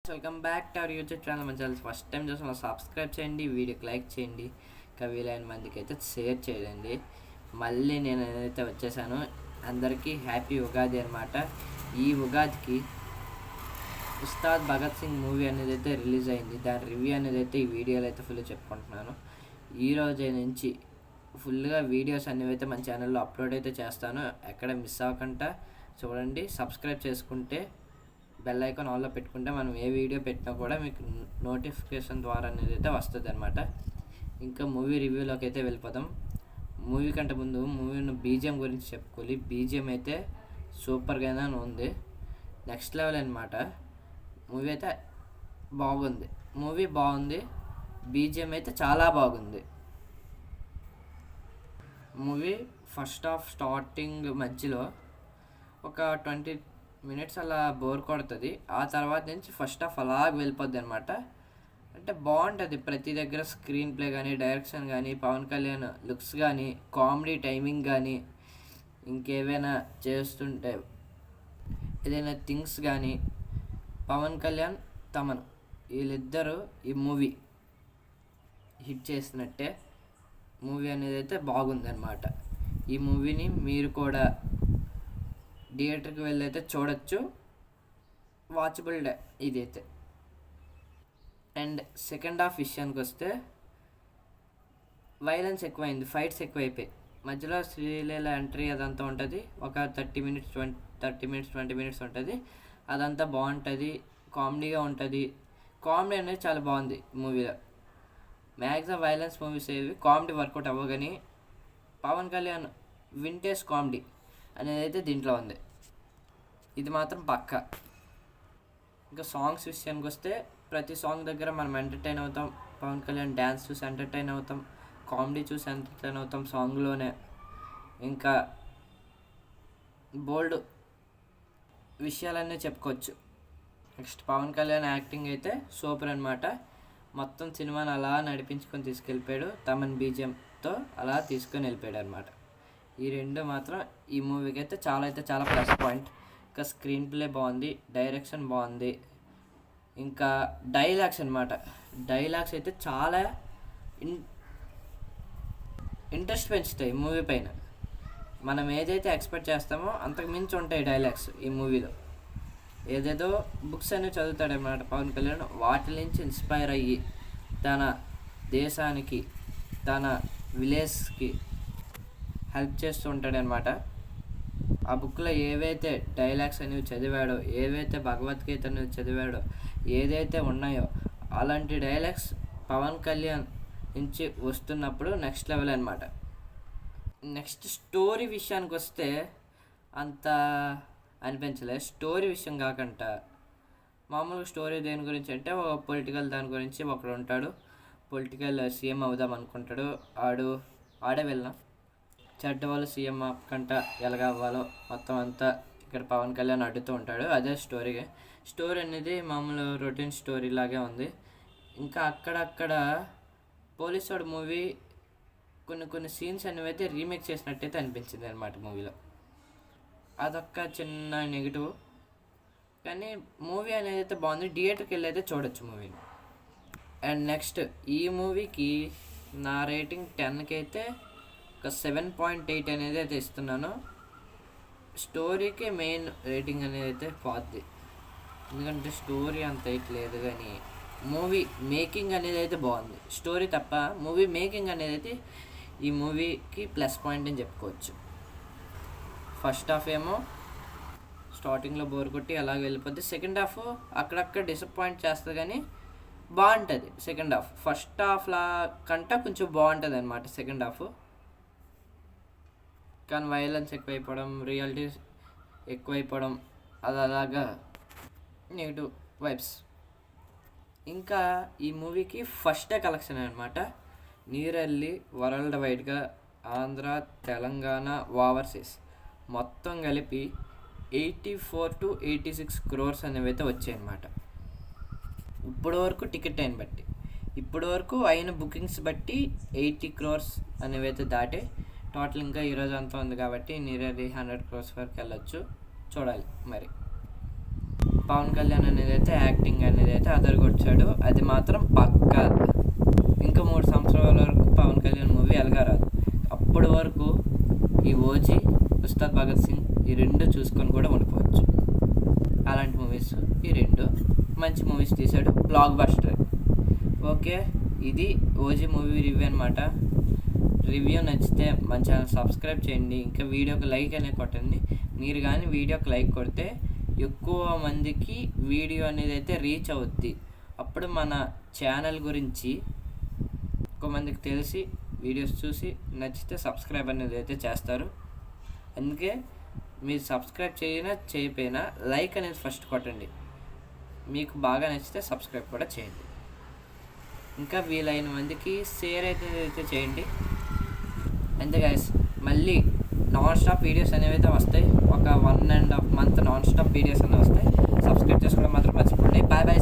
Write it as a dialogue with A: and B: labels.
A: Welcome back to our YouTube channel. మన channel first time చూసిన subscribe చేయండి, వీడియోకి లైక్ చేయండి, ఇంకా వీలైన మందికి అయితే షేర్ చేయండి. మళ్ళీ నేను ఏదైతే వచ్చేసానో అందరికీ హ్యాపీ ఉగాది అనమాట. ఈ ఉగాదికి ఉస్తాద్ భగత్ సింగ్ మూవీ అనేది అయితే రిలీజ్ అయింది. దాని రివ్యూ అనేది అయితే ఈ వీడియోలో అయితే ఫుల్ చెప్పుకుంటున్నాను. ఈ రోజు నుంచి ఫుల్గా వీడియోస్ అనేవి అయితే మన ఛానల్లో అప్లోడ్ అయితే చేస్తాను. ఎక్కడ మిస్ అవ్వకుండా చూడండి. సబ్స్క్రైబ్ చేసుకుంటే బెల్ ఐకాన్ ఆన్లో పెట్టుకుంటే మనం ఏ వీడియో పెట్టినా కూడా మీకు నోటిఫికేషన్ ద్వారా అనేది అయితే వస్తుంది అనమాట. ఇంకా మూవీ రివ్యూలోకి అయితే వెళ్ళిపోదాం. మూవీ కంటే ముందు మూవీని బీజిఎం గురించి చెప్పుకోవాలి. బీజిఎం అయితే సూపర్గానే ఉంది, నెక్స్ట్ లెవెల్ అనమాట. మూవీ అయితే బాగుంది. బీజిఎం అయితే చాలా బాగుంది. మూవీ ఫస్ట్ హాఫ్ స్టార్టింగ్ మధ్యలో ఒక 20 minutes అలా బోర్ కొడుతుంది. ఆ తర్వాత నుంచి ఫస్ట్ హాఫ్ అలాగ వెళ్ళిపోద్ది అనమాట. అంటే బాగుంటుంది ప్రతి దగ్గర. స్క్రీన్ ప్లే కానీ, డైరెక్షన్ కానీ, పవన్ కళ్యాణ్ లుక్స్ కానీ, కామెడీ టైమింగ్ కానీ, ఇంకేవైనా చేస్తుంటే ఏదైనా థింగ్స్ కానీ, పవన్ కళ్యాణ్ తమన్ వీళ్ళిద్దరూ ఈ మూవీ హిట్ చేసినట్టే. మూవీ అనేది అయితే బాగుందన్నమాట. ఈ మూవీని మీరు కూడా థియేటర్కి వెళ్ళి అయితే చూడొచ్చు. వాచబుల్ డే ఇదైతే. అండ్ సెకండ్ హాఫ్ విషయానికి వస్తే వైలెన్స్ ఎక్కువైంది, ఫైట్స్ ఎక్కువైపోయాయి. మధ్యలో శ్రీలీల ఎంట్రీ అదంతా ఉంటుంది. ఒక 30 minutes 20 minutes ఉంటుంది. అదంతా బాగుంటుంది, కామెడీగా ఉంటుంది. కామెడీ అనేది చాలా బాగుంది మూవీలో. మ్యాక్సిమం వైలెన్స్ మూవీస్ ఏవి కామెడీ వర్కౌట్ అవ్వగాని పవన్ కళ్యాణ్ వింటేజ్ కామెడీ అనేది అయితే దీంట్లో ఉంది. ఇది మాత్రం పక్కా. ఇంకా సాంగ్స్ విషయానికి వస్తే ప్రతి సాంగ్ దగ్గర మనం ఎంటర్టైన్ అవుతాం. పవన్ కళ్యాణ్ డ్యాన్స్ చూసి ఎంటర్టైన్ అవుతాం, కామెడీ చూసి ఎంటర్టైన్ అవుతాం సాంగ్లోనే. ఇంకా బోల్డ్ విషయాలన్నీ చెప్పుకోవచ్చు. నెక్స్ట్ పవన్ కళ్యాణ్ యాక్టింగ్ అయితే సూపర్ అనమాట. మొత్తం సినిమాని అలా నడిపించుకొని తీసుకెళ్ళిపోయాడు. తమన్ బీజిఎంతో అలా తీసుకొని వెళ్ళిపోయాడు అనమాట. ఈ రెండు మాత్రం ఈ మూవీకి అయితే చాలా ప్లస్ పాయింట్. ఇంకా స్క్రీన్ ప్లే బాగుంది, డైరెక్షన్ బాగుంది, ఇంకా డైలాగ్స్ అనమాట. డైలాగ్స్ అయితే చాలా ఇంట్రెస్ట్ పెంచుతాయి మూవీ పైన. మనం ఏదైతే ఎక్స్పెక్ట్ చేస్తామో అంతకు మించి ఉంటాయి డైలాగ్స్ ఈ మూవీలో. ఏదేదో బుక్స్ అనేవి చదువుతాడు అన్నమాట పవన్ కళ్యాణ్. వాటి నుంచి ఇన్స్పైర్ అయ్యి తన దేశానికి, తన విలేజ్కి హెల్ప్ చేస్తూ ఉంటాడనమాట. ఆ బుక్లో ఏవైతే డైలాగ్స్ అనేవి చదివాడో, ఏవైతే భగవద్గీత అనేవి చదివాడో, ఏదైతే ఉన్నాయో అలాంటి డైలాగ్స్ పవన్ కళ్యాణ్ నుంచి వస్తున్నప్పుడు నెక్స్ట్ లెవెల్ అనమాట. నెక్స్ట్ స్టోరీ విషయానికి వస్తే అంత అనిపించలే. స్టోరీ విషయం కాకుండా మామూలుగా స్టోరీ దేని గురించి అంటే ఒక పొలిటికల్ దాని గురించి ఒకడు ఉంటాడు. పొలిటికల్ సీఎం అవుదాం అనుకుంటాడు. ఆడే వెళ్ళాం చెడ్డ వాళ్ళు సీఎం కంట ఎలాగ అవ్వాలో మొత్తం అంతా ఇక్కడ పవన్ కళ్యాణ్ అడ్డుతూ ఉంటాడు. అదే స్టోరీ అనేది మామూలు రొటీన్ స్టోరీ లాగే ఉంది. ఇంకా అక్కడక్కడ పోలీస్ వాడు మూవీ కొన్ని సీన్స్ అనేవి అయితే రీమేక్ చేసినట్టయితే అనిపించింది అనమాట మూవీలో. అదొక్క చిన్న నెగిటివ్. కానీ మూవీ అనేది అయితే బాగుంది. థియేటర్కి వెళ్ళి అయితే చూడొచ్చు మూవీని. అండ్ నెక్స్ట్ ఈ మూవీకి నా రేటింగ్ 10కి అయితే ఒక 7.8 అనేది అయితే ఇస్తున్నాను. స్టోరీకి మెయిన్ రేటింగ్ అనేది అయితే పోద్ది, ఎందుకంటే స్టోరీ అంత అయితే లేదు. కానీ మూవీ మేకింగ్ అనేది అయితే బాగుంది. స్టోరీ తప్ప మూవీ మేకింగ్ అనేది అయితే ఈ మూవీకి ప్లస్ పాయింట్ అని చెప్పుకోవచ్చు. ఫస్ట్ హాఫ్ ఏమో స్టార్టింగ్లో బోర్ కొట్టి అలాగే వెళ్ళిపోద్ది. సెకండ్ హాఫ్ అక్కడక్కడ డిసప్పాయింట్ చేస్తుంది, కానీ బాగుంటుంది సెకండ్ హాఫ్. ఫస్ట్ హాఫ్లా కంటే కొంచెం బాగుంటుంది అనమాట సెకండ్ హాఫ్. కానీ వైలెన్స్ ఎక్కువైపోవడం, రియాలిటీ ఎక్కువైపోవడం, అది అలాగా నెగిటివ్ వైబ్స్. ఇంకా ఈ మూవీకి ఫస్ట్ డే కలెక్షన్ అనమాట. నియర్లీ వరల్డ్ వైడ్గా ఆంధ్ర, తెలంగాణ, ఓవర్సీస్ మొత్తం కలిపి 84 to 86 crores అనేవి అయితే వచ్చాయన్నమాట. ఇప్పటి వరకు టికెట్ అయిన బట్టి, ఇప్పటి వరకు అయిన బుకింగ్స్ బట్టి 80 crores అనేవి అయితే దాటే. టోటల్ ఇంకా ఈరోజు అంతా ఉంది కాబట్టి నియర్లీ 100 crores వరకు వెళ్ళొచ్చు. చూడాలి మరి. పవన్ కళ్యాణ్ అనేది అయితే యాక్టింగ్ అనేది అదరగొచ్చాడు, అది మాత్రం పక్కా. ఇంకా 3 సంవత్సరాల వరకు పవన్ కళ్యాణ్ మూవీ ఎలాగా రాదు. అప్పటి వరకు ఈ ఓజీ, ఉస్తాద్ భగత్ సింగ్ ఈ 2 చూసుకొని కూడా ఉండిపోవచ్చు. అలాంటి మూవీస్ ఈ 2 మంచి మూవీస్ తీశాడు, బ్లాక్ బస్టర్. ఓకే, ఇది ఓజీ మూవీ రివ్యూ అనమాట. రివ్యూ నచ్చితే మన ఛానల్ సబ్స్క్రైబ్ చేయండి, ఇంకా వీడియోకి లైక్ అనేది కొట్టండి. మీరు కానీ వీడియోకి లైక్ కొడితే ఎక్కువ మందికి వీడియో అనేది అయితే రీచ్ అవుద్ది. అప్పుడు మన ఛానల్ గురించి ఎక్కువ మందికి తెలిసి వీడియోస్ చూసి నచ్చితే సబ్స్క్రైబ్ అనేది అయితే చేస్తారు. అందుకే మీరు సబ్స్క్రైబ్ చేయకపోయినా లైక్ అనేది ఫస్ట్ కొట్టండి. మీకు బాగా నచ్చితే సబ్స్క్రైబ్ కూడా చేయండి. ఇంకా వీలైన మందికి షేర్ అయితే చేయండి. అంతే గైస్, మళ్ళీ నాన్ స్టాప్ వీడియోస్ అనేవి అయితే వస్తాయి. ఒక 1.5 month నాన్ స్టాప్ వీడియోస్ అనేవి వస్తాయి. సబ్స్క్రైబ్ చేసుకోవడం మాత్రం మర్చిపోండి. Bye bye.